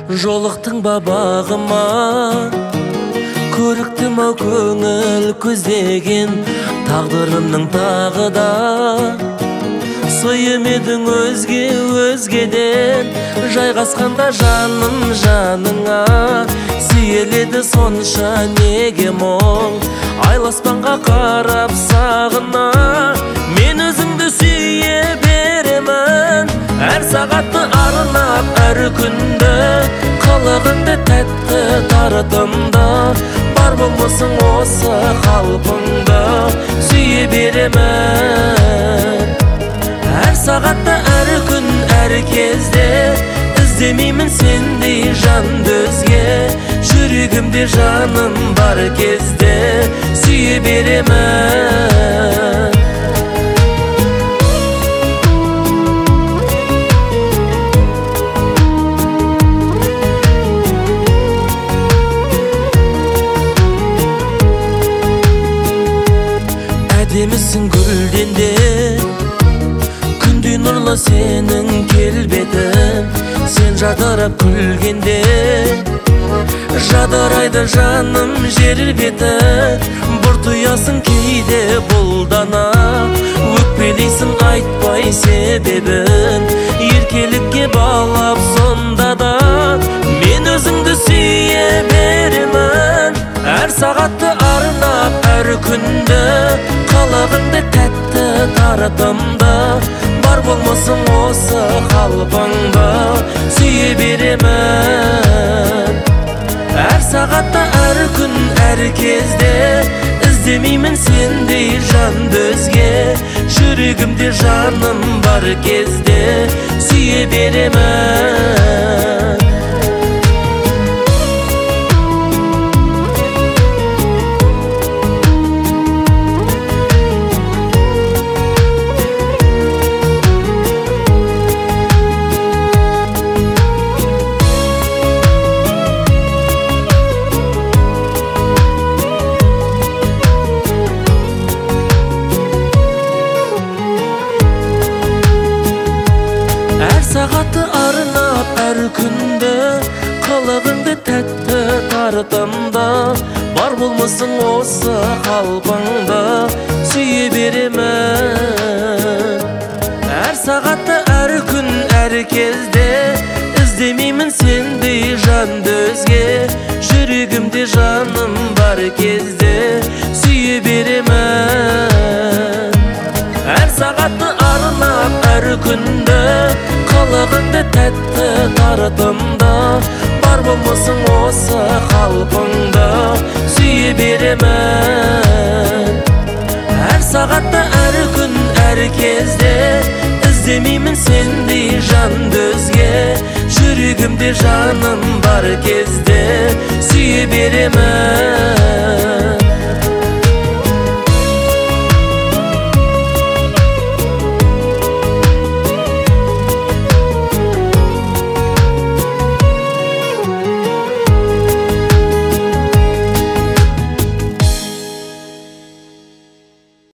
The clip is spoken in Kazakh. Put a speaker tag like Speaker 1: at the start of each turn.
Speaker 1: Жолықтың бабағыма, көріктім ау көңіл көздеген тағдырымның тағыда. Сойым едің өзгеден, жайғасқанда жаным жаныңа. Сүйеледі сонша неге мұң, айласпанға қарап сағына. Мен өзіңді сүйе беремін, әр сағатты арнап, әр күнді қылығыңды тәтті таратымда. Бар болмысың осы қалпыңда, сүйе беремін. Әр сағатта, әр күн, әр кезде іздемеймін сендей жанды өзге. Жүрегімде жаным бар кезде сүйе беремін. Әдемісің гүлден де, күндей нұрлы сенің келбетің. Сен жадырап күлгенде, жадырайды жаным жер беті. Бұртуясың кейде бұлдана, өкпелейсің айтпай себебін. Еркелікке балап сонда да мен өзіңді сүйе беремін. Әр сағатты арнап, әр күнді қылығыңды тәтті таратымда. Бар болмысың осы қалпыңда, сүйе беремін. Әр сағатта, әр күн, әр кезде іздемеймін сендей жанды өзге. Жүрегімде жаным бар кезде сүйе беремін. Әр сағатты арнап, әр күнді қылығыңды тәтті таратымда. Бар болмысың осы қалпыңда, сүйе беремін. Әр сағатты, әр күн, әр кезде іздемеймін сендей жанды өзге. Жүрегімде жаным бар кезде сүйе беремін. Әр сағатты арнап, әр күнді қылығыңды тәтті таратымда. Бар болмысың осы қалпыңда, сүйе беремін. Әр сағатта, әр күн, әр кезде іздемеймін сендей жанды өзге. Жүрегімде жаным бар кезде сүйе беремін.